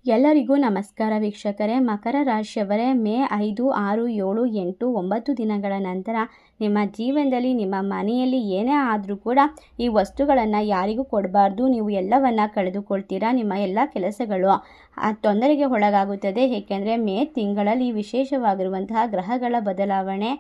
ಎಲ್ಲರಿಗೂ ನಮಸ್ಕಾರ ವೀಕ್ಷಕರೇ. ಮಕರ ರಾಶಿಯವರೇ, ಮೇ 5, 6, 7, 8, 9 ದಿನಗಳ ನಂತರ ನಿಮ್ಮ ಜೀವನದಲ್ಲಿ ನಿಮ್ಮ ಮನೆಯಲ್ಲಿ ಏನೇ ಆದರೂ ಕೂಡ ಈ ವಸ್ತುಗಳನ್ನು ಯಾರಿಗೂ ಕೊಡಬಾರ್ದು. ನೀವು ಎಲ್ಲವನ್ನ ಕಳೆದುಕೊಳ್ತೀರಾ. ನಿಮ್ಮ ಎಲ್ಲ ಕೆಲಸಗಳು ತೊಂದರೆಗೆ ಒಳಗಾಗುತ್ತದೆ. ಏಕೆಂದರೆ ಮೇ ತಿಂಗಳಲ್ಲಿ ವಿಶೇಷವಾಗಿರುವಂತಹ ಗ್ರಹಗಳ ಬದಲಾವಣೆ,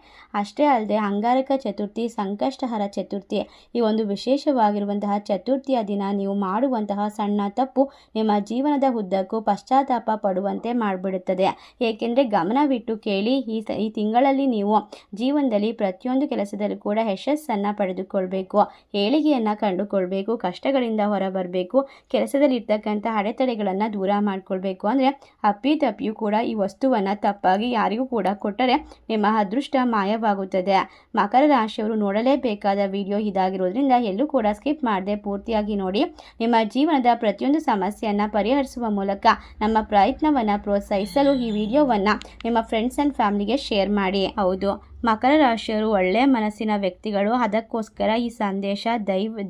ಅಷ್ಟೇ ಅಲ್ಲದೆ ಅಂಗಾರಕ ಚತುರ್ಥಿ, ಸಂಕಷ್ಟಹರ ಚತುರ್ಥಿ, ಈ ಒಂದು ವಿಶೇಷವಾಗಿರುವಂತಹ ಚತುರ್ಥಿಯ ದಿನ ನೀವು ಮಾಡುವಂತಹ ಸಣ್ಣ ತಪ್ಪು ನಿಮ್ಮ ಜೀವನದ ಉದ್ದಕ್ಕೂ ಪಶ್ಚಾತ್ತಾಪ ಪಡುವಂತೆ ಮಾಡಿಬಿಡುತ್ತದೆ. ಏಕೆಂದರೆ ಗಮನವಿಟ್ಟು ಕೇಳಿ, ಈ ತಿಂಗಳಲ್ಲಿ ನೀವು ಜೀವನದಲ್ಲಿ ಪ್ರತಿಯೊಂದು ಕೆಲಸದಲ್ಲೂ ಕೂಡ ಯಶಸ್ಸನ್ನು ಪಡೆದುಕೊಳ್ಬೇಕು, ಏಳಿಗೆಯನ್ನು ಕಂಡುಕೊಳ್ಬೇಕು, ಕಷ್ಟಗಳಿಂದ ಹೊರಬರಬೇಕು, ಕೆಲಸದಲ್ಲಿರ್ತಕ್ಕಂಥ ಅಡೆತಡೆಗಳನ್ನು ದೂರ ಮಾಡಿಕೊಳ್ಬೇಕು. ಅಂದರೆ ಅಪ್ಪಿತಪ್ಪಿಯೂ ಕೂಡ ಈ ವಸ್ತುವನ್ನು ತಪ್ಪಾಗಿ ಯಾರಿಗೂ ಕೂಡ ಕೊಟ್ಟರೆ ನಿಮ್ಮ ಅದೃಷ್ಟ ಮಾಯವಾಗುತ್ತದೆ. ಮಕರ ರಾಶಿಯವರು ನೋಡಲೇಬೇಕಾದ ವಿಡಿಯೋ ಇದಾಗಿರೋದ್ರಿಂದ ಎಲ್ಲೂ ಕೂಡ ಸ್ಕಿಪ್ ಮಾಡದೆ ಪೂರ್ತಿಯಾಗಿ ನೋಡಿ. ನಿಮ್ಮ ಜೀವನದ ಪ್ರತಿಯೊಂದು ಸಮಸ್ಯೆಯನ್ನು ಪರಿಹರಿಸುವ ಮೂಲಕ ನಮ್ಮ ಪ್ರಯತ್ನವನ್ನು ಪ್ರೋತ್ಸಾಹಿಸಲು ಈ ವಿಡಿಯೋವನ್ನು ನಿಮ್ಮ ಫ್ರೆಂಡ್ಸ್ ಆ್ಯಂಡ್ ಫ್ಯಾಮಿಲಿಗೆ ಶೇರ್ ಮಾಡಿ. ಹೌದು, ಮಕರ ರಾಶಿಯವರು ಒಳ್ಳೆಯ ಮನಸ್ಸಿನ ವ್ಯಕ್ತಿಗಳು. ಅದಕ್ಕೋಸ್ಕರ ಈ ಸಂದೇಶ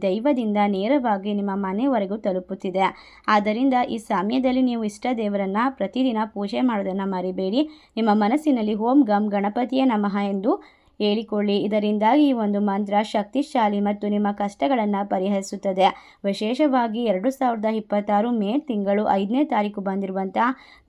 ದೈವದಿಂದ ನೇರವಾಗಿ ನಿಮ್ಮ ಮನೆಯವರೆಗೂ ತಲುಪುತ್ತಿದೆ. ಆದ್ದರಿಂದ ಈ ಸಮಯದಲ್ಲಿ ನೀವು ಇಷ್ಟ ದೇವರನ್ನು ಪ್ರತಿದಿನ ಪೂಜೆ ಮಾಡೋದನ್ನು ಮರಿಬೇಡಿ. ನಿಮ್ಮ ಮನಸ್ಸಿನಲ್ಲಿ ಓಂ ಗಂ ಗಣಪತಿಯೇ ನಮಃ ಎಂದು ಹೇಳಿಕೊಳ್ಳಿ. ಇದರಿಂದಾಗಿ ಈ ಒಂದು ಮಂತ್ರ ಶಕ್ತಿಶಾಲಿ ಮತ್ತು ನಿಮ್ಮ ಕಷ್ಟಗಳನ್ನು ಪರಿಹರಿಸುತ್ತದೆ. ವಿಶೇಷವಾಗಿ 2026 ಮೇ ತಿಂಗಳು 5ನೇ ತಾರೀಕು ಬಂದಿರುವಂತಹ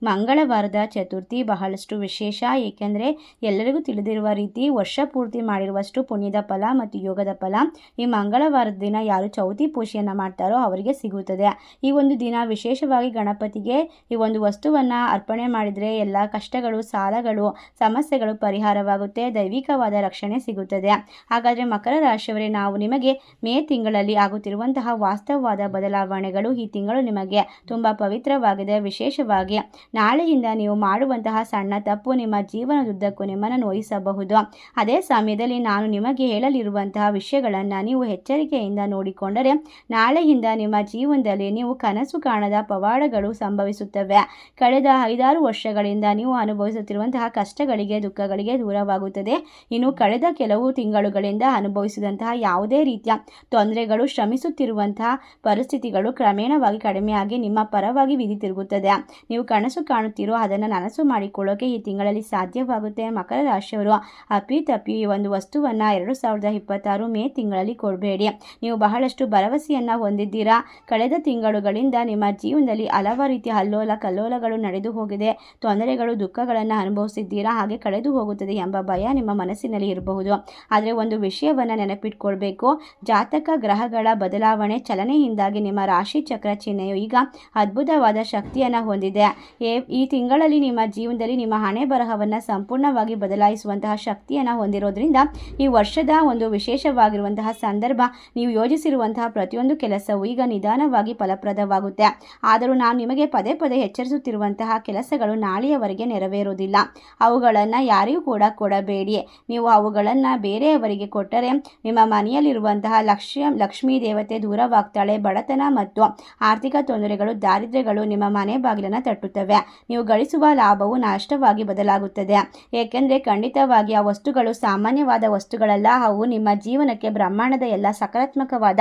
ಮಂಗಳವಾರದ ಚತುರ್ಥಿ ಬಹಳಷ್ಟು ವಿಶೇಷ. ಏಕೆಂದರೆ ಎಲ್ಲರಿಗೂ ತಿಳಿದಿರುವ ರೀತಿ ವರ್ಷ ಪೂರ್ತಿ ಮಾಡಿರುವಷ್ಟು ಪುಣ್ಯದ ಫಲ ಮತ್ತು ಯೋಗದ ಫಲ ಈ ಮಂಗಳವಾರದ ದಿನ ಯಾರು ಚೌತಿ ಪೂಜೆಯನ್ನು ಮಾಡ್ತಾರೋ ಅವರಿಗೆ ಸಿಗುತ್ತದೆ. ಈ ಒಂದು ದಿನ ವಿಶೇಷವಾಗಿ ಗಣಪತಿಗೆ ಈ ಒಂದು ವಸ್ತುವನ್ನು ಅರ್ಪಣೆ ಮಾಡಿದರೆ ಎಲ್ಲ ಕಷ್ಟಗಳು, ಸಾಲಗಳು, ಸಮಸ್ಯೆಗಳು ಪರಿಹಾರವಾಗುತ್ತೆ, ದೈವಿಕವಾದ ರಕ್ಷಣೆ ಸಿಗುತ್ತದೆ. ಹಾಗಾದರೆ ಮಕರ ರಾಶಿಯವರೇ, ನಾವು ನಿಮಗೆ ಮೇ ತಿಂಗಳಲ್ಲಿ ಆಗುತ್ತಿರುವಂತಹ ವಾಸ್ತವವಾದ ಬದಲಾವಣೆಗಳು, ಈ ತಿಂಗಳು ನಿಮಗೆ ತುಂಬ ಪವಿತ್ರವಾಗಿದೆ. ವಿಶೇಷವಾಗಿ ನಾಳೆಯಿಂದ ನೀವು ಮಾಡುವಂತಹ ಸಣ್ಣ ತಪ್ಪು ನಿಮ್ಮ ಜೀವನದುದ್ದಕ್ಕೂ ನಿಮ್ಮನ್ನು ನೋಯಿಸಬಹುದು. ಅದೇ ಸಮಯದಲ್ಲಿ ನಾನು ನಿಮಗೆ ಹೇಳಲಿರುವಂತಹ ವಿಷಯಗಳನ್ನು ನೀವು ಎಚ್ಚರಿಕೆಯಿಂದ ನೋಡಿಕೊಂಡರೆ ನಾಳೆಯಿಂದ ನಿಮ್ಮ ಜೀವನದಲ್ಲಿ ನೀವು ಕನಸು ಕಾಣದ ಪವಾಡಗಳು ಸಂಭವಿಸುತ್ತವೆ. ಕಳೆದ 5-6 ವರ್ಷಗಳಿಂದ ನೀವು ಅನುಭವಿಸುತ್ತಿರುವಂತಹ ಕಷ್ಟಗಳಿಗೆ, ದುಃಖಗಳಿಗೆ ದೂರವಾಗುತ್ತದೆ. ಇನ್ನು ಕಳೆದ ಕೆಲವು ತಿಂಗಳುಗಳಿಂದ ಅನುಭವಿಸಿದಂತಹ ಯಾವುದೇ ರೀತಿಯ ತೊಂದರೆಗಳು, ಶ್ರಮಿಸುತ್ತಿರುವಂತಹ ಪರಿಸ್ಥಿತಿಗಳು ಕ್ರಮೇಣವಾಗಿ ಕಡಿಮೆಯಾಗಿ ನಿಮ್ಮ ಪರವಾಗಿ ವಿಧಿ ತಿರುಗುತ್ತದೆ. ನೀವು ಕನಸು ಕಾಣುತ್ತೀರೋ ಅದನ್ನು ನನಸು ಮಾಡಿಕೊಳ್ಳೋಕೆ ಈ ತಿಂಗಳಲ್ಲಿ ಸಾಧ್ಯವಾಗುತ್ತೆ. ಮಕರ ರಾಶಿಯವರು ಅಪ್ಪಿತಪ್ಪಿ ಈ ಒಂದು ವಸ್ತುವನ್ನು 2026 ಮೇ ತಿಂಗಳಲ್ಲಿ ಕೊಡಬೇಡಿ. ನೀವು ಬಹಳಷ್ಟು ಭರವಸೆಯನ್ನು ಹೊಂದಿದ್ದೀರಾ. ಕಳೆದ ತಿಂಗಳುಗಳಿಂದ ನಿಮ್ಮ ಜೀವನದಲ್ಲಿ ಹಲವಾರು ರೀತಿಯ ಅಲ್ಲೋಲ ಕಲ್ಲೋಲಗಳು ನಡೆದು ಹೋಗಿದೆ. ತೊಂದರೆಗಳು, ದುಃಖಗಳನ್ನು ಅನುಭವಿಸಿದ್ದೀರಾ. ಹಾಗೆ ಕಳೆದು ಹೋಗುತ್ತದೆ ಎಂಬ ಭಯ ನಿಮ್ಮ ಮನಸ್ಸಿನಲ್ಲಿ ಇರಬಹುದು. ಆದರೆ ಒಂದು ವಿಷಯವನ್ನು ನೆನಪಿಟ್ಕೊಳ್ಬೇಕು, ಜಾತಕ ಗ್ರಹಗಳ ಬದಲಾವಣೆ ಚಲನೆಯಿಂದಾಗಿ ನಿಮ್ಮ ರಾಶಿ ಚಕ್ರ ಚಿಹ್ನೆಯು ಈಗ ಅದ್ಭುತವಾದ ಶಕ್ತಿಯನ್ನು ಹೊಂದಿದೆ. ಈ ತಿಂಗಳಲ್ಲಿ ನಿಮ್ಮ ಜೀವನದಲ್ಲಿ ನಿಮ್ಮ ಹಣೆ ಬರಹವನ್ನು ಸಂಪೂರ್ಣವಾಗಿ ಬದಲಾಯಿಸುವಂತಹ ಶಕ್ತಿಯನ್ನು ಹೊಂದಿರೋದ್ರಿಂದ ಈ ವರ್ಷದ ಒಂದು ವಿಶೇಷವಾಗಿರುವಂತಹ ಸಂದರ್ಭ, ನೀವು ಯೋಜಿಸಿರುವಂತಹ ಪ್ರತಿಯೊಂದು ಕೆಲಸವು ಈಗ ನಿಧಾನವಾಗಿ ಫಲಪ್ರದವಾಗುತ್ತೆ. ಆದರೂ ನಾನು ನಿಮಗೆ ಪದೇ ಪದೇ ಎಚ್ಚರಿಸುತ್ತಿರುವಂತಹ ಕೆಲಸಗಳು ನಾಳೆಯವರೆಗೆ ನೆರವೇರುವುದಿಲ್ಲ. ಅವುಗಳನ್ನು ಯಾರಿಗೂ ಕೂಡ ಕೊಡಬೇಡಿ. ನೀವು ಅವುಗಳನ್ನು ಬೇರೆಯವರಿಗೆ ಕೊಟ್ಟರೆ ನಿಮ್ಮ ಮನೆಯಲ್ಲಿರುವಂತಹ ಲಕ್ಷ್ಮೀ ದೇವತೆ ದೂರವಾಗ್ತಾಳೆ. ಬಡತನ ಮತ್ತು ಆರ್ಥಿಕ ತೊಂದರೆಗಳು, ದಾರಿದ್ರ್ಯಗಳು ನಿಮ್ಮ ಮನೆ ಬಾಗಿಲನ್ನು ತಟ್ಟುತ್ತವೆ. ನೀವು ಗಳಿಸುವ ಲಾಭವು ನಷ್ಟವಾಗಿ ಬದಲಾಗುತ್ತದೆ. ಏಕೆಂದರೆ ಖಂಡಿತವಾಗಿ ಆ ವಸ್ತುಗಳು ಸಾಮಾನ್ಯವಾದ ವಸ್ತುಗಳಲ್ಲ. ಅವು ನಿಮ್ಮ ಜೀವನಕ್ಕೆ ಬ್ರಹ್ಮಾಂಡದ ಎಲ್ಲ ಸಕಾರಾತ್ಮಕವಾದ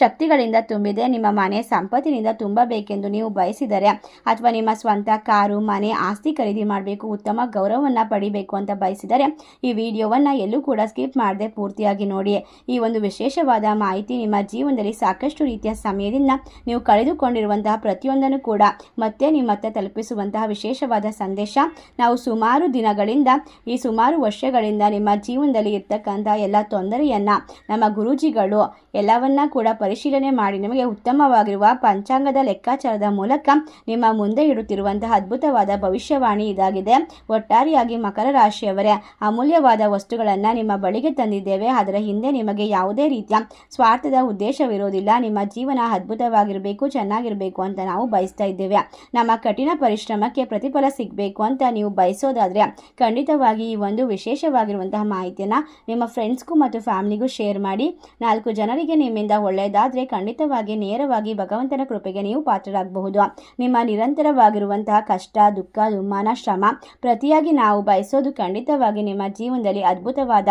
ಶಕ್ತಿಗಳಿಂದ ತುಂಬಿದೆ. ನಿಮ್ಮ ಮನೆ ಸಂಪತ್ತಿನಿಂದ ತುಂಬಬೇಕೆಂದು ನೀವು ಬಯಸಿದರೆ, ಅಥವಾ ನಿಮ್ಮ ಸ್ವಂತ ಕಾರು, ಮನೆ, ಆಸ್ತಿ ಖರೀದಿ ಮಾಡಬೇಕು, ಉತ್ತಮ ಗೌರವವನ್ನು ಪಡಿಬೇಕು ಅಂತ ಬಯಸಿದರೆ ಈ ವಿಡಿಯೋವನ್ನು ಎಲ್ಲೂ ಕೂಡ ಸ್ಕಿಪ್ ಮಾಡದೆ ಪೂರ್ತಿಯಾಗಿ ನೋಡಿ. ಈ ಒಂದು ವಿಶೇಷವಾದ ಮಾಹಿತಿ ನಿಮ್ಮ ಜೀವನದಲ್ಲಿ ಸಾಕಷ್ಟು ರೀತಿಯ ಸಮಯದಿಂದ ನೀವು ಕಳೆದುಕೊಂಡಿರುವಂತಹ ಪ್ರತಿಯೊಂದನ್ನು ಕೂಡ ಮತ್ತೆ ನಿಮ್ಮತ್ತ ತಲುಪಿಸುವಂತಹ ವಿಶೇಷವಾದ ಸಂದೇಶ. ನಾವು ಸುಮಾರು ದಿನಗಳಿಂದ, ಈ ಸುಮಾರು ವರ್ಷಗಳಿಂದ ನಿಮ್ಮ ಜೀವನದಲ್ಲಿ ಇರ್ತಕ್ಕಂಥ ಎಲ್ಲ ತೊಂದರೆಯನ್ನು ನಮ್ಮ ಗುರೂಜಿಗಳು ಎಲ್ಲವನ್ನ ಕೂಡ ಪರಿಶೀಲನೆ ಮಾಡಿ ನಿಮಗೆ ಉತ್ತಮವಾಗಿರುವ ಪಂಚಾಂಗದ ಲೆಕ್ಕಾಚಾರದ ಮೂಲಕ ನಿಮ್ಮ ಮುಂದೆ ಇಡುತ್ತಿರುವಂತಹ ಅದ್ಭುತವಾದ ಭವಿಷ್ಯವಾಣಿ ಇದಾಗಿದೆ. ಒಟ್ಟಾರೆಯಾಗಿ ಮಕರ ರಾಶಿಯವರೇ, ಅಮೂಲ್ಯವಾದ ವಸ್ತುಗಳನ್ನು ನಿಮ್ಮ ಬಳಿಗೆ ತಂದಿದ್ದೇವೆ. ಅದರ ಹಿಂದೆ ನಿಮಗೆ ಯಾವುದೇ ರೀತಿಯ ಸ್ವಾರ್ಥದ ಉದ್ದೇಶವಿರೋದಿಲ್ಲ. ನಿಮ್ಮ ಜೀವನ ಅದ್ಭುತವಾಗಿರಬೇಕು, ಚೆನ್ನಾಗಿರಬೇಕು ಅಂತ ನಾವು ಬಯಸ್ತಾ ಇದ್ದೇವೆ. ನಮ್ಮ ಕಠಿಣ ಪರಿಶ್ರಮಕ್ಕೆ ಪ್ರತಿಫಲ ಸಿಗಬೇಕು ಅಂತ ನೀವು ಬಯಸೋದಾದರೆ ಖಂಡಿತವಾಗಿ ಈ ಒಂದು ವಿಶೇಷವಾಗಿರುವಂತಹ ಮಾಹಿತಿಯನ್ನು ನಿಮ್ಮ ಫ್ರೆಂಡ್ಸ್ಗೂ ಮತ್ತು ಫ್ಯಾಮಿಲಿಗೂ ಶೇರ್ ಮಾಡಿ. 4 ಜನರಿಗೆ ನಿಮ್ಮಿಂದ ಒಳ್ಳೆಯದಾದರೆ ಖಂಡಿತವಾಗಿ ನೇರವಾಗಿ ಭಗವಂತನ ಕೃಪೆಗೆ ನೀವು ಪಾತ್ರರಾಗಬಹುದು. ನಿಮ್ಮ ನಿರಂತರವಾಗಿರುವಂತಹ ಕಷ್ಟ, ದುಃಖ, ದುಮ್ಮಾನ, ಶ್ರಮ ಪ್ರತಿಯಾಗಿ ನಾವು ಬಯಸೋದು ಖಂಡಿತವಾಗಿ ನಿಮ್ಮ ಜೀವನದಲ್ಲಿ ಅದ್ಭುತವಾದ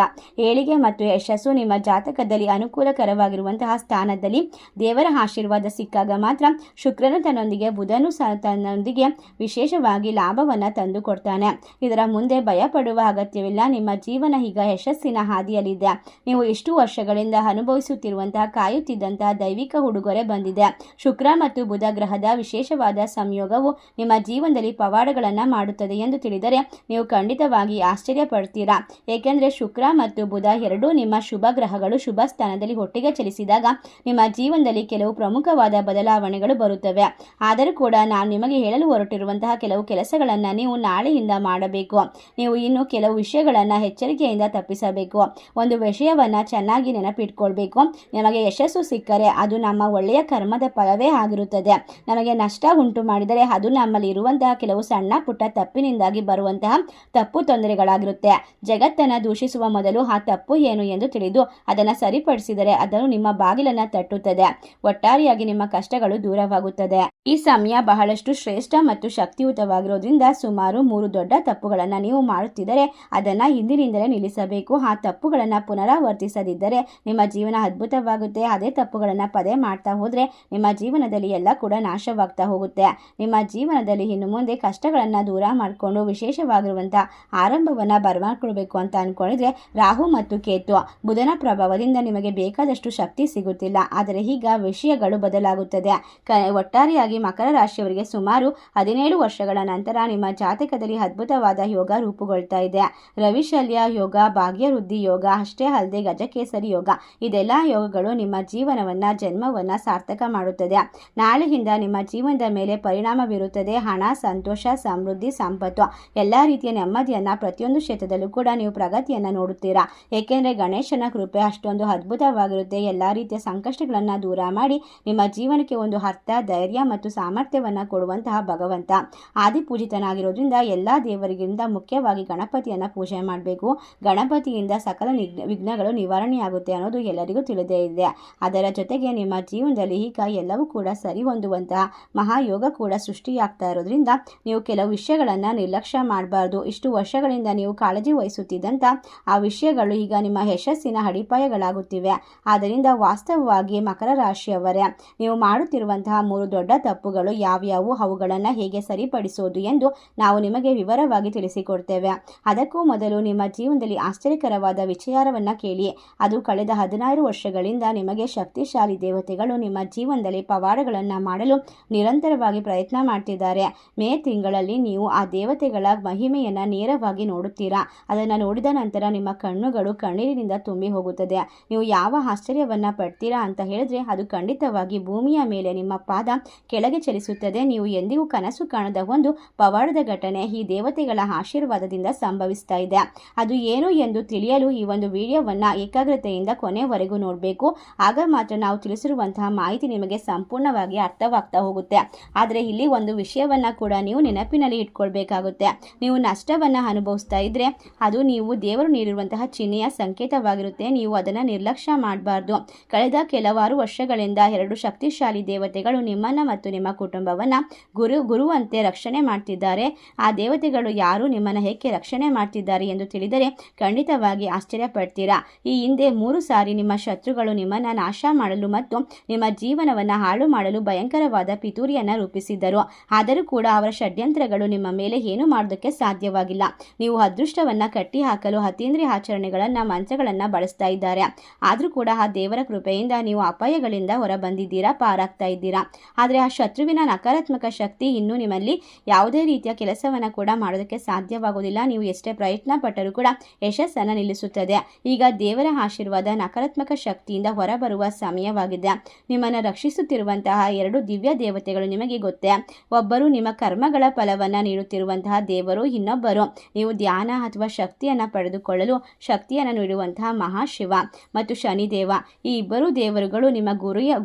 ಏಳಿಗೆ ಮತ್ತು ಯಶಸ್ಸು ನಿಮ್ಮ ಜಾತಕದಲ್ಲಿ ಅನುಕೂಲಕರವಾಗಿರುವಂತಹ ಸ್ಥಾನದಲ್ಲಿ ದೇವರ ಆಶೀರ್ವಾದ ಸಿಕ್ಕಾಗ ಮಾತ್ರ ಶುಕ್ರನು ತನ್ನೊಂದಿಗೆ ಬುಧನು ತನ್ನೊಂದಿಗೆ ವಿಶೇಷವಾಗಿ ಲಾಭವನ್ನು ತಂದುಕೊಡ್ತಾನೆ. ಇದರ ಮುಂದೆ ಭಯ ಪಡುವ ಅಗತ್ಯವಿಲ್ಲ. ನಿಮ್ಮ ಜೀವನ ಈಗ ಯಶಸ್ಸಿನ ಹಾದಿಯಲ್ಲಿದೆ. ನೀವು ಇಷ್ಟು ವರ್ಷಗಳಿಂದ ಅನುಭವಿಸುತ್ತಿರುವಂತಹ ಕಾಯುತ್ತಿದ್ದಂತಹ ದೈವಿಕ ಉಡುಗೊರೆ ಬಂದಿದೆ. ಶುಕ್ರ ಮತ್ತು ಬುಧ ಗ್ರಹದ ವಿಶೇಷವಾದ ಸಂಯೋಗವು ನಿಮ್ಮ ಜೀವನದಲ್ಲಿ ಪವಾಡಗಳನ್ನು ಮಾಡುತ್ತದೆ ಎಂದು ತಿಳಿದರೆ ನೀವು ಖಂಡಿತವಾಗಿ ಆಶ್ಚರ್ಯ ಪಡ್ತೀರಾ. ಏಕೆಂದರೆ ಶುಕ್ರ ಮತ್ತು ಬುಧ ಎರಡೂ ನಿಮ್ಮ ಶುಭ ಗ್ರಹಗಳು ಶುಭ ಸ್ಥಾನದಲ್ಲಿ ಒಟ್ಟಿಗೆ ಚಲಿಸಿದಾಗ ನಿಮ್ಮ ಜೀವನದಲ್ಲಿ ಕೆಲವು ಪ್ರಮುಖವಾದ ಬದಲಾವಣೆಗಳು ಬರುತ್ತವೆ. ಆದರೂ ಕೂಡ ನಾನು ನಿಮಗೆ ಹೇಳಲು ಹೊರಟಿರುವಂತಹ ಕೆಲವು ಕೆಲಸಗಳನ್ನು ನೀವು ನಾಳೆಯಿಂದ ಮಾಡಬೇಕು. ನೀವು ಇನ್ನು ಕೆಲವು ವಿಷಯಗಳನ್ನು ಎಚ್ಚರಿಕೆಯಿಂದ ತಪ್ಪಿಸಬೇಕು. ಒಂದು ವಿಷಯವನ್ನು ಚೆನ್ನಾಗಿ ನೆನಪಿಟ್ಕೊಳ್ಬೇಕು. ನಮಗೆ ಯಶಸ್ಸು ಸಿಕ್ಕರೆ ಅದು ನಮ್ಮ ಒಳ್ಳೆಯ ಕರ್ಮದ ಫಲವೇ ಆಗಿರುತ್ತದೆ. ನಮಗೆ ನಷ್ಟ ಉಂಟು ಮಾಡಿದರೆ ಅದು ನಮ್ಮಲ್ಲಿ ಇರುವಂತಹ ಕೆಲವು ಸಣ್ಣ ಪುಟ್ಟ ತಪ್ಪಿನಿಂದಾಗಿ ಬರುವಂತಹ ತಪ್ಪು ತೊಂದರೆಗಳಾಗಿರುತ್ತೆ. ಜಗತ್ತನ್ನು ದೂಷಿಸುವ ಮೊದಲು ಆ ತಪ್ಪು ಏನು ಎಂದು ತಿಳಿದು ಅದನ್ನು ಸರಿಪಡಿಸಿದರೆ ಅದನ್ನು ನಿಮ್ಮ ಬಾಗಿಲನ್ನು ತಟ್ಟುತ್ತದೆ. ಒಟ್ಟಾರೆಯಾಗಿ ನಿಮ್ಮ ಕಷ್ಟಗಳು ದೂರವಾಗುತ್ತದೆ. ಈ ಸಮಯ ಬಹಳಷ್ಟು ಶ್ರೇಷ್ಠ ಮತ್ತು ಶಕ್ತಿಯುತವಾಗಿರೋದ್ರಿಂದ ಸುಮಾರು 3 ದೊಡ್ಡ ತಪ್ಪುಗಳನ್ನು ನೀವು ಮಾಡುತ್ತಿದ್ದರೆ ಅದನ್ನು ಹಿಂದಿನಿಂದಲೇ ನಿಲ್ಲಿಸಬೇಕು. ಆ ತಪ್ಪುಗಳನ್ನು ಪುನರಾವರ್ತಿಸದಿದ್ದರೆ ನಿಮ್ಮ ಜೀವನ ಅದ್ಭುತವಾಗುತ್ತೆ. ಅದೇ ತಪ್ಪುಗಳನ್ನು ಪದೇ ಮಾಡ್ತಾ ಹೋದರೆ ನಿಮ್ಮ ಜೀವನದಲ್ಲಿ ಎಲ್ಲ ಕೂಡ ನಾಶವಾಗ್ತಾ ಹೋಗುತ್ತೆ. ನಿಮ್ಮ ಜೀವನದಲ್ಲಿ ಇನ್ನು ಮುಂದೆ ಕಷ್ಟಗಳನ್ನು ದೂರ ಮಾಡಿಕೊಂಡು ವಿಶೇಷವಾಗಿರುವಂಥ ಆರಂಭವನ್ನು ಬರಮಾಡ್ಕೊಳ್ಬೇಕು ಅಂತ ಅಂದ್ಕೊಂಡಿದ್ರೆ ರಾಹು ಮತ್ತು ಕೇತು ಬುಧನ ಪ್ರಭಾವದಿಂದ ನಿಮಗೆ ಬೇಕಾದಷ್ಟು ಶಕ್ತಿ ಸಿಗುತ್ತಿಲ್ಲ. ಆದರೆ ಈಗ ವಿಷಯಗಳು ಬದಲಾಗುತ್ತದೆ. ಒಟ್ಟಾರೆಯಾಗಿ ಮಕರ ರಾಶಿಯವರಿಗೆ ಸುಮಾರು 17 ವರ್ಷಗಳ ನಂತರ ನಿಮ್ಮ ಜಾತಕದಲ್ಲಿ ಅದ್ಭುತವಾದ ಯೋಗ ರೂಪುಗೊಳ್ತಾ ಇದೆ. ರವಿಶಲ್ಯ ಯೋಗ, ಭಾಗ್ಯವೃದ್ಧಿ ಯೋಗ, ಅಷ್ಟೇ ಅಲ್ಲದೆ ಗಜಕೇಸರಿ ಯೋಗ, ಇದೆಲ್ಲ ಯೋಗಗಳು ನಿಮ್ಮ ಜೀವನವನ್ನು ಜನ್ಮವನ್ನು ಸಾರ್ಥಕ ಮಾಡುತ್ತದೆ. ನಾಳೆಯಿಂದ ನಿಮ್ಮ ಜೀವನದ ಮೇಲೆ ಪರಿಣಾಮ ಬೀರುತ್ತದೆ. ಹಣ, ಸಂತೋಷ, ಸಮೃದ್ಧಿ, ಸಂಪತ್ತು, ಎಲ್ಲ ರೀತಿಯ ನೆಮ್ಮದಿಯನ್ನು ಪ್ರತಿಯೊಂದು ಕ್ಷೇತ್ರದಲ್ಲೂ ಕೂಡ ನೀವು ಪ್ರಗತಿಯನ್ನು ನೋಡುತ್ತೀರಾ. ಏಕೆಂದರೆ ಗಣೇಶನ ಕೃಪೆ ಅಷ್ಟೊಂದು ಅದ್ಭುತವಾಗಿರುತ್ತೆ. ಎಲ್ಲ ರೀತಿಯ ಸಂಕಷ್ಟಗಳನ್ನು ದೂರ ಮಾಡಿ ನಿಮ್ಮ ಜೀವನಕ್ಕೆ ಒಂದು ಅರ್ಥ, ಧೈರ್ಯ ಮತ್ತು ಸಾಮರ್ಥ್ಯವನ್ನು ಕೊಡುವಂತಹ ಭಗವಂತ ಆದಿಪೂಜಿತನಾಗಿರೋದ್ರಿಂದ ಎಲ್ಲ ದೇವರಿಗಿಂತ ಮುಖ್ಯವಾಗಿ ಗಣಪತಿಯನ್ನು ಪೂಜೆ ಮಾಡಬೇಕು. ಗಣಪತಿಯಿಂದ ಸಕಲ ವಿಘ್ನಗಳು ನಿವಾರಣೆಯಾಗುತ್ತೆ ಅನ್ನೋದು ಎಲ್ಲರಿಗೂ ತಿಳಿದೇ ಇದೆ. ಅದರ ಜೊತೆಗೆ ನಿಮ್ಮ ಜೀವನದಲ್ಲಿ ಈಗ ಎಲ್ಲವೂ ಕೂಡ ಸರಿ ಹೊಂದುವಂತಹ ಮಹಾಯೋಗ ಕೂಡ ಸೃಷ್ಟಿಯಾಗ್ತಾ ಇರೋದ್ರಿಂದ ನೀವು ಕೆಲವು ವಿಷಯಗಳನ್ನು ನಿರ್ಲಕ್ಷ್ಯ ಮಾಡಬಾರ್ದು. ಇಷ್ಟು ವರ್ಷಗಳಿಂದ ನೀವು ಕಾಳಜಿ ವಹಿಸುತ್ತಿದ್ದಂಥ ಆ ವಿಷಯಗಳು ಈಗ ನಿಮ್ಮ ಯಶಸ್ಸಿನ ಅಡಿಪಾಯಗಳಾಗುತ್ತಿವೆ. ಆದ್ದರಿಂದ ವಾಸ್ತವವಾಗಿ ಮಕರ ರಾಶಿಯವರೇ, ನೀವು ಮಾಡುತ್ತಿರುವಂತಹ 3 ದೊಡ್ಡ ತಪ್ಪುಗಳು ಯಾವ್ಯಾವು, ಅವುಗಳನ್ನು ಹೇಗೆ ಸರಿಪಡಿಸೋದು ಎಂದು ನಾವು ನಿಮಗೆ ವಿವರವಾಗಿ ತಿಳಿಸಿಕೊಡ್ತೇವೆ. ಅದಕ್ಕೂ ಮೊದಲು ನಿಮ್ಮ ಜೀವನದಲ್ಲಿ ಆಶ್ಚರ್ಯಕರವಾದ ವಿಚಾರವನ್ನು ಕೇಳಿ. ಅದು ಕಳೆದ 16 ವರ್ಷಗಳಿಂದ ನಿಮಗೆ ಶಕ್ತಿಶಾಲಿ ದೇವತೆಗಳು ನಿಮ್ಮ ಜೀವನದಲ್ಲಿ ಪವಾಡಗಳನ್ನು ಮಾಡಲು ನಿರಂತರವಾಗಿ ಪ್ರಯತ್ನ ಮಾಡ್ತಿದ್ದಾರೆ. ಮೇ ತಿಂಗಳಲ್ಲಿ ನೀವು ಆ ದೇವತೆಗಳ ಮಹಿಮೆಯನ್ನು ನೇರವಾಗಿ ನೋಡುತ್ತೀರಾ. ಅದನ್ನು ನೋಡಿದ ನಂತರ ನಿಮ್ಮ ಕಣ್ಣುಗಳು ಕಣ್ಣೀರಿನಿಂದ ತುಂಬಿ ಹೋಗುತ್ತದೆ. ನೀವು ಯಾವ ಆಶ್ಚರ್ಯವನ್ನು ಪಡ್ತೀರಾ ಅಂತ ಹೇಳಿದ್ರೆ ಅದು ಖಂಡಿತವಾಗಿ ಭೂಮಿಯ ಮೇಲೆ ನಿಮ್ಮ ಪಾದ ಕೆಳಗೆ ಚಲಿಸುತ್ತದೆ. ನೀವು ಎಂದಿಗೂ ಕನಸು ಕಾಣದ ಒಂದು ಪವಾಡದ ಘಟನೆ ಈ ದೇವತೆಗಳ ಆಶೀರ್ವಾದದಿಂದ ಸಂಭವಿಸ್ತಾ ಇದೆ. ಅದು ಏನು ಎಂದು ತಿಳಿಯಲು ಈ ಒಂದು ವಿಡಿಯೋವನ್ನು ಏಕಾಗ್ರತೆಯಿಂದ ಕೊನೆವರೆಗೂ ನೋಡಬೇಕು. ಆಗ ಮಾತ್ರ ನಾವು ತಿಳಿಸಿರುವಂತಹ ಮಾಹಿತಿ ನಿಮಗೆ ಸಂಪೂರ್ಣವಾಗಿ ಅರ್ಥವಾಗ್ತಾ ಹೋಗುತ್ತೆ. ಆದರೆ ಇಲ್ಲಿ ಒಂದು ವಿಷಯವನ್ನು ಕೂಡ ನೀವು ನೆನಪಿನಲ್ಲಿ ಇಟ್ಕೊಳ್ಬೇಕಾಗುತ್ತೆ. ನೀವು ನಷ್ಟವನ್ನು ಅನುಭವಿಸ್ತಾ ಇದ್ರೆ ಅದು ನೀವು ದೇವರು ನೀಡಿರುವಂತಹ ಚಿಹ್ನೆಯ ಸಂಕೇತವಾಗಿರುತ್ತೆ. ನೀವು ಅದನ್ನು ನಿರ್ಲಕ್ಷ್ಯ ಮಾಡಬಾರ್ದು. ಕಳೆದ ಕೆಲವಾರು ವರ್ಷಗಳಿಂದ 2 ಶಕ್ತಿಶಾಲಿ ದೇವತೆಗಳು ನಿಮ್ಮನ್ನು ಮತ್ತು ನಿಮ್ಮ ಕುಟುಂಬವನ್ನು ಗುರುವಂತೆ ರಕ್ಷಣೆ ಮಾಡ್ತಿದ್ದಾರೆ. ಆ ದೇವತೆಗಳು ಯಾರು, ನಿಮ್ಮನ್ನು ಹೇಗೆ ರಕ್ಷಣೆ ಮಾಡ್ತಿದ್ದಾರೆ ಎಂದು ತಿಳಿದರೆ ಖಂಡಿತವಾಗಿ ಆಶ್ಚರ್ಯ ಪಡ್ತೀರಾ. ಈ ಹಿಂದೆ 3 ಸಾರಿ ನಿಮ್ಮ ಶತ್ರುಗಳು ನಿಮ್ಮನ್ನು ನಾಶ ಮಾಡಲು ಮತ್ತು ನಿಮ್ಮ ಜೀವನವನ್ನು ಹಾಳು ಮಾಡಲು ಭಯಂಕರವಾದ ಪಿತೂರಿಯನ್ನು ರೂಪಿಸಿದ್ದರು. ಆದರೂ ಕೂಡ ಅವರ ಷಡ್ಯಂತ್ರಗಳು ನಿಮ್ಮ ಮೇಲೆ ಏನು ಮಾಡೋದಕ್ಕೆ ಸಾಧ್ಯವಾಗಿಲ್ಲ. ನೀವು ಅದೃಷ್ಟವನ್ನು ಕಟ್ಟಿ ಹಾಕಲು ಅತೀಂದ್ರಿಯ ಆಚರಣೆಗಳನ್ನು, ಮಂತ್ರಗಳನ್ನು ಬಳಸ್ತಾ ಇದ್ದಾರೆ. ಆದರೂ ಕೂಡ ಆ ದೇವರ ಕೃಪೆಯಿಂದ ನೀವು ಅಪಾಯಗಳಿಂದ ಹೊರ ಬಂದಿದ್ದೀರಾ, ಪಾರಾಗ್ತಾ ಇದ್ದೀರಾ. ಆದರೆ ಆ ಶತ್ರುವಿನ ನಕಾರಾತ್ಮಕ ಶಕ್ತಿ ಇನ್ನೂ ನಿಮ್ಮಲ್ಲಿ ಯಾವುದೇ ರೀತಿಯ ಕೆಲಸವನ್ನು ಕೂಡ ಮಾಡೋದಕ್ಕೆ ಸಾಧ್ಯವಾಗುವುದಿಲ್ಲ. ನೀವು ಎಷ್ಟೇ ಪ್ರಯತ್ನ ಪಟ್ಟರೂ ಕೂಡ ಯಶಸ್ಸನ್ನು ನಿಲ್ಲಿಸುತ್ತದೆ. ಈಗ ದೇವರ ಆಶೀರ್ವಾದ ನಕಾರಾತ್ಮಕ ಶಕ್ತಿಯಿಂದ ಹೊರಬರುವ ಸಮಯವಾಗಿದೆ. ನಿಮ್ಮನ್ನು ರಕ್ಷಿಸುತ್ತಿರುವಂತಹ 2 ದಿವ್ಯ ದೇವತೆಗಳು ನಿಮಗೆ ಗೊತ್ತೇ. ಒಬ್ಬರು ನಿಮ್ಮ ಕರ್ಮಗಳ ಫಲವನ್ನು ನೀಡುತ್ತಿರುವಂತಹ ದೇವರು, ಇನ್ನೊಬ್ಬರು ನೀವು ಧ್ಯಾನ ಅಥವಾ ಶಕ್ತಿಯನ್ನು ಪಡೆದುಕೊಳ್ಳಲು ಶಕ್ತಿಯನ್ನು ನೀಡುವಂತಹ ಮಹಾಶಿವ ಮತ್ತು ಶನಿದೇವ. ಈ ಇಬ್ಬರು ದೇವರುಗಳು ನಿಮ್ಮ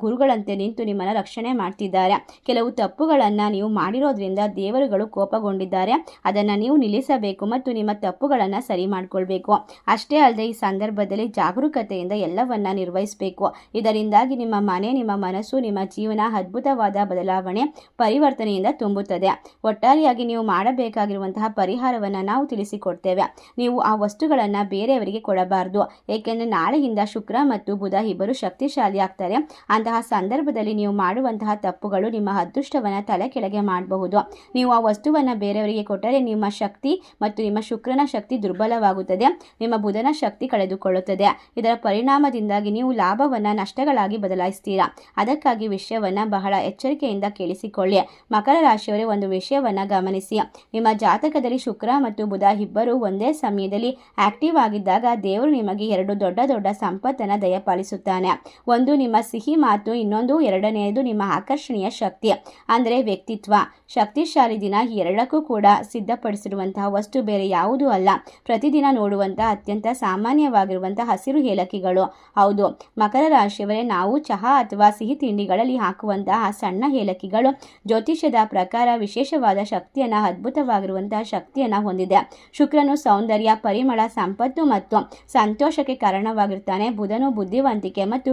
ಗುರುಗಳಂತೆ ನಿಂತು ನಿಮ್ಮನ್ನು ರಕ್ಷಣೆ ಮಾಡ್ತಿದ್ದಾರೆ. ಕೆಲವು ತಪ್ಪುಗಳನ್ನು ನೀವು ಮಾಡಿರೋದ್ರಿಂದ ದೇವರುಗಳು ಕೋಪಗೊಂಡಿದ್ದಾರೆ. ಅದನ್ನು ನೀವು ನಿಲ್ಲಿಸಬೇಕು ಮತ್ತು ನಿಮ್ಮ ತಪ್ಪುಗಳನ್ನು ಸರಿ ಮಾಡಿಕೊಳ್ಬೇಕು. ಅಷ್ಟೇ ಅಲ್ಲದೆ ಈ ಸಂದರ್ಭದಲ್ಲಿ ಜಾಗರೂಕತೆಯಿಂದ ಎಲ್ಲವನ್ನ ನಿರ್ವಹಿಸಬೇಕು. ಇದರಿಂದಾಗಿ ನಿಮ್ಮ ಮನೆ, ನಿಮ್ಮ ಮನಸ್ಸು, ನಿಮ್ಮ ಜೀವನ ಅದ್ಭುತವಾದ ಬದಲಾವಣೆ, ಪರಿವರ್ತನೆಯಿಂದ ತುಂಬುತ್ತದೆ. ಒಟ್ಟಾರೆಯಾಗಿ ನೀವು ಮಾಡಬೇಕಾಗಿರುವಂತಹ ಪರಿಹಾರವನ್ನು ನಾವು ತಿಳಿಸಿಕೊಡ್ತೇವೆ. ನೀವು ಆ ವಸ್ತುಗಳನ್ನು ಬೇರೆಯವರಿಗೆ ಕೊಡಬಾರ್ದು. ಏಕೆಂದರೆ ನಾಳೆಯಿಂದ ಶುಕ್ರ ಮತ್ತು ಬುಧ ಇಬ್ಬರು ಶಕ್ತಿಶಾಲಿ ಆಗ್ತಾರೆ. ಅಂತಹ ಸಂದರ್ಭದಲ್ಲಿ ನೀವು ಮಾಡುವಂತಹ ತಪ್ಪುಗಳು ನಿಮ್ಮ ಅದೃಷ್ಟವನ್ನು ತಲೆ ಕೆಳಗೆ ಮಾಡಬಹುದು. ನೀವು ಆ ವಸ್ತುವನ್ನು ಬೇರೆಯವರಿಗೆ ಕೊಟ್ಟರೆ ನಿಮ್ಮ ಶಕ್ತಿ ಮತ್ತು ನಿಮ್ಮ ಶುಕ್ರನ ಶಕ್ತಿ ದುರ್ಬಲವಾಗುತ್ತದೆ, ನಿಮ್ಮ ಬುಧನ ಶಕ್ತಿ ಕಳೆದುಕೊಳ್ಳುತ್ತದೆ. ಇದರ ಪರಿಣಾಮದಿಂದಾಗಿ ನೀವು ಲಾಭವನ್ನು ನಷ್ಟಗಳಾಗಿ ಬದಲಾಯಿಸ್ತೀರಾ. ಅದಕ್ಕಾಗಿ ವಿಷಯವನ್ನು ಬಹಳ ಎಚ್ಚರಿಕೆಯಿಂದ ಕೇಳಿಸಿಕೊಳ್ಳಿ. ಮಕರ ರಾಶಿಯವರೇ, ಒಂದು ವಿಷಯವನ್ನು ಗಮನಿಸಿ. ನಿಮ್ಮ ಜಾತಕದಲ್ಲಿ ಶುಕ್ರ ಮತ್ತು ಬುಧ ಇಬ್ಬರು ಒಂದೇ ಸಮಯದಲ್ಲಿ ಆಕ್ಟಿವ್ ಆಗಿದ್ದಾಗ ದೇವರು ನಿಮಗೆ ಎರಡು ದೊಡ್ಡ ದೊಡ್ಡ ಸಂಪತ್ತನ್ನು ದಯಪಾಲಿಸುತ್ತಾನೆ. ಒಂದು ನಿಮ್ಮ ಸಿಹಿ ಮಾತು, ಇನ್ನೊಂದು ಎರಡನೆಯದು ನಿಮ್ಮ ಆಕರ್ಷಣೀಯ ಶಕ್ತಿ ಅಂದರೆ ವ್ಯಕ್ತಿತ್ವ. ಶಕ್ತಿಶಾಲಿ ದಿನ ಈ ಎರಡಕ್ಕೂ ಕೂಡ ಸಿದ್ಧಪಡಿಸಿರುವಂತಹ ವಸ್ತು ಬೇರೆ ಯಾವುದೂ ಅಲ್ಲ, ಪ್ರತಿದಿನ ನೋಡುವಂತಹ ಅತ್ಯಂತ ಸಾಮಾನ್ಯವಾಗಿರುವಂತಹ ಹಸಿರು ಏಲಕ್ಕಿಗಳು. ಹೌದು ಮಕರ ರಾಶಿಯವರೇ, ನಾವು ಚಹಾ ಅಥವಾ ಸಿಹಿ ತಿಂಡಿಗಳಲ್ಲಿ ಹಾಕುವಂತಹ ಸಣ್ಣ ಏಲಕ್ಕಿಗಳು ಜ್ಯೋತಿಷ್ಯದ ಪ್ರಕಾರ ವಿಶೇಷವಾದ ಶಕ್ತಿಯನ್ನು, ಅದ್ಭುತವಾಗಿರುವಂತಹ ಶಕ್ತಿಯನ್ನು ಹೊಂದಿದೆ. ಶುಕ್ರನು ಸೌಂದರ್ಯ, ಪರಿಮಳ, ಸಂಪತ್ತು ಮತ್ತು ಸಂತೋಷಕ್ಕೆ ಕಾರಣವಾಗಿರ್ತಾನೆ. ಬುಧನು ಬುದ್ಧಿವಂತಿಕೆ ಮತ್ತು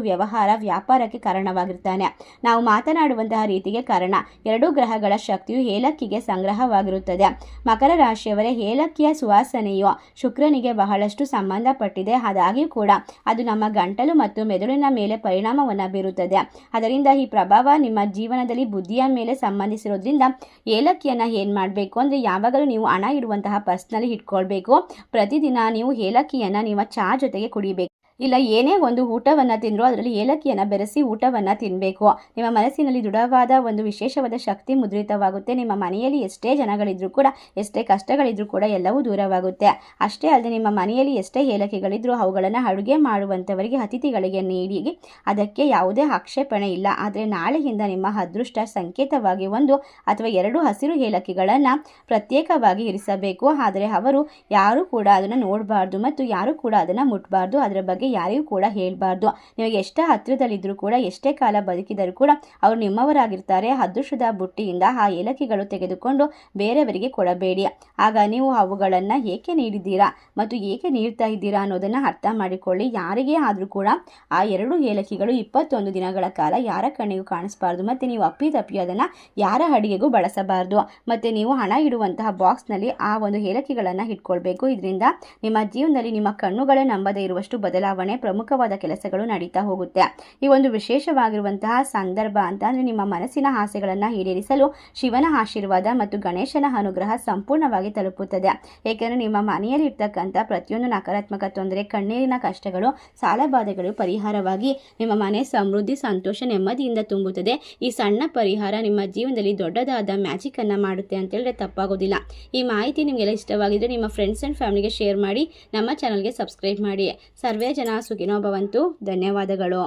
ವ್ಯಾಪಾರಕ್ಕೆ ಕಾರಣವಾಗಿರ್ತಾನೆ. ನಾವು ಮಾತನಾಡುವಂತಹ ರೀತಿಗೆ ಕಾರಣ. ಎರಡೂ ಗ್ರಹಗಳ ಶಕ್ತಿಯು ಏಲಕ್ಕಿಗೆ ಸಂಗ್ರಹವಾಗಿರುತ್ತದೆ. ಮಕರ ರಾಶಿಯವರೇ, ಏಲಕ್ಕಿಯ ಸುವಾಸನೆಯು ಶುಕ್ರನಿಗೆ ಬಹಳಷ್ಟು ಸಂಬಂಧಪಟ್ಟಿದೆ. ಆದಾಗ್ಯೂ ಕೂಡ ಅದು ನಮ್ಮ ಗಂಟಲು ಮತ್ತು ಮೆದುಳಿನ ಮೇಲೆ ಪರಿಣಾಮವನ್ನು ಬೀರುತ್ತದೆ. ಅದರಿಂದ ಈ ಪ್ರಭಾವ ನಿಮ್ಮ ಜೀವನದಲ್ಲಿ ಬುದ್ಧಿಯ ಮೇಲೆ ಸಂಬಂಧಿಸಿರೋದ್ರಿಂದ ಏಲಕ್ಕಿಯನ್ನು ಏನು ಮಾಡಬೇಕು ಅಂದರೆ, ಯಾವಾಗಲೂ ನೀವು ಹಣ ಇಡುವಂತಹ ಪರ್ಸ್ನಲ್ಲಿ ಇಟ್ಕೊಳ್ಬೇಕು. ಪ್ರತಿದಿನ ನೀವು ಏಲಕ್ಕಿಯನ್ನು ನಿಮ್ಮ ಚಹಾ ಜೊತೆಗೆ ಕುಡಿಬೇಕು. ಇಲ್ಲ ಏನೇ ಒಂದು ಊಟವನ್ನು ತಿಂದರೂ ಅದರಲ್ಲಿ ಏಲಕ್ಕಿಯನ್ನು ಬೆರೆಸಿ ಊಟವನ್ನು ತಿನ್ನಬೇಕು. ನಿಮ್ಮ ಮನಸ್ಸಿನಲ್ಲಿ ದೃಢವಾದ ಒಂದು ವಿಶೇಷವಾದ ಶಕ್ತಿ ಮುದ್ರಿತವಾಗುತ್ತೆ. ನಿಮ್ಮ ಮನೆಯಲ್ಲಿ ಎಷ್ಟೇ ಜನಗಳಿದ್ರೂ ಕೂಡ, ಎಷ್ಟೇ ಕಷ್ಟಗಳಿದ್ರೂ ಕೂಡ ಎಲ್ಲವೂ ದೂರವಾಗುತ್ತೆ. ಅಷ್ಟೇ ಅಲ್ಲದೆ ನಿಮ್ಮ ಮನೆಯಲ್ಲಿ ಎಷ್ಟೇ ಏಲಕ್ಕಿಗಳಿದ್ರೂ ಅವುಗಳನ್ನು ಅಡುಗೆ ಮಾಡುವಂಥವರಿಗೆ, ಅತಿಥಿಗಳಿಗೆ ನೀಡಿ ಅದಕ್ಕೆ ಯಾವುದೇ ಆಕ್ಷೇಪಣೆ ಇಲ್ಲ. ಆದರೆ ನಾಳೆಯಿಂದ ನಿಮ್ಮ ಅದೃಷ್ಟ ಸಂಕೇತವಾಗಿ ಒಂದು ಅಥವಾ ಎರಡು ಹಸಿರು ಏಲಕ್ಕಿಗಳನ್ನು ಪ್ರತ್ಯೇಕವಾಗಿ ಇರಿಸಬೇಕು. ಆದರೆ ಅವರು ಯಾರೂ ಕೂಡ ಅದನ್ನು ನೋಡಬಾರ್ದು ಮತ್ತು ಯಾರೂ ಕೂಡ ಅದನ್ನು ಮುಟ್ಟಬಾರ್ದು. ಅದರ ಬಗ್ಗೆ ಯಾರಿಗೂ ಕೂಡ ಹೇಳಬಾರ್ದು. ನಿಮಗೆ ಎಷ್ಟೇ ಹತ್ತಿರದಲ್ಲಿದ್ದರೂ ಕೂಡ, ಎಷ್ಟೇ ಕಾಲ ಬದುಕಿದರೂ ಕೂಡ ಅವರು ನಿಮ್ಮವರಾಗಿರ್ತಾರೆ. ಅದೃಷ್ಟದ ಬುಟ್ಟಿಯಿಂದ ಆ ಏಲಕ್ಕಿಗಳು ತೆಗೆದುಕೊಂಡು ಬೇರೆಯವರಿಗೆ ಕೊಡಬೇಡಿ. ಆಗ ನೀವು ಅವುಗಳನ್ನು ಏಕೆ ನೀಡಿದ್ದೀರಾ ಮತ್ತು ಏಕೆ ನೀಡ್ತಾ ಇದ್ದೀರಾ ಅನ್ನೋದನ್ನು ಅರ್ಥ ಮಾಡಿಕೊಳ್ಳಿ. ಯಾರಿಗೇ ಆದರೂ ಕೂಡ ಆ ಎರಡು ಏಲಕ್ಕಿಗಳು 21 ದಿನಗಳ ಕಾಲ ಯಾರ ಕಣ್ಣಿಗೂ ಕಾಣಿಸಬಾರ್ದು. ಮತ್ತು ನೀವು ಅಪ್ಪಿತಪ್ಪಿ ಅದನ್ನು ಯಾರ ಅಡಿಗೆಗೂ ಬಳಸಬಾರ್ದು. ಮತ್ತು ನೀವು ಹಣ ಇಡುವಂತಹ ಬಾಕ್ಸ್ನಲ್ಲಿ ಆ ಒಂದು ಏಲಕ್ಕಿಗಳನ್ನು ಇಟ್ಕೊಳ್ಬೇಕು. ಇದರಿಂದ ನಿಮ್ಮ ಜೀವನದಲ್ಲಿ ನಿಮ್ಮ ಕಣ್ಣುಗಳೇ ನಂಬದೇ ಇರುವಷ್ಟು ಬದಲಾವಣೆ, ಪ್ರಮುಖವಾದ ಕೆಲಸಗಳು ನಡೀತಾ ಹೋಗುತ್ತೆ. ಈ ಒಂದು ವಿಶೇಷವಾಗಿರುವಂತಹ ಸಂದರ್ಭ ಅಂತ ಅಂದರೆ, ನಿಮ್ಮ ಮನಸ್ಸಿನ ಆಸೆಗಳನ್ನು ಈಡೇರಿಸಲು ಶಿವನ ಆಶೀರ್ವಾದ ಮತ್ತು ಗಣೇಶನ ಅನುಗ್ರಹ ಸಂಪೂರ್ಣವಾಗಿ ತಲುಪುತ್ತದೆ. ಏಕೆಂದರೆ ನಿಮ್ಮ ಮನೆಯಲ್ಲಿ ಇರ್ತಕ್ಕಂಥ ಪ್ರತಿಯೊಂದು ನಕಾರಾತ್ಮಕ ತೊಂದರೆ, ಕಣ್ಣೀರಿನ ಕಷ್ಟಗಳು, ಸಾಲಬಾಧೆಗಳು ಪರಿಹಾರವಾಗಿ ನಿಮ್ಮ ಮನೆ ಸಮೃದ್ಧಿ, ಸಂತೋಷ, ನೆಮ್ಮದಿಯಿಂದ ತುಂಬುತ್ತದೆ. ಈ ಸಣ್ಣ ಪರಿಹಾರ ನಿಮ್ಮ ಜೀವನದಲ್ಲಿ ದೊಡ್ಡದಾದ ಮ್ಯಾಜಿಕ್ ಅನ್ನು ಮಾಡುತ್ತೆ ಅಂತ ಹೇಳಿದ್ರೆ ತಪ್ಪಾಗೋದಿಲ್ಲ. ಈ ಮಾಹಿತಿ ನಿಮಗೆಲ್ಲ ಇಷ್ಟವಾಗಿದ್ದರೆ ನಿಮ್ಮ ಫ್ರೆಂಡ್ಸ್ ಆ್ಯಂಡ್ ಫ್ಯಾಮಿಲಿಗೆ ಶೇರ್ ಮಾಡಿ, ನಮ್ಮ ಚಾನಲ್ಗೆ ಸಬ್ಸ್ಕ್ರೈಬ್ ಮಾಡಿ. ಸರ್ವೇ ಜನ ಸುಖಿನೋ ಭವಂತು. ಧನ್ಯವಾದಗಳು.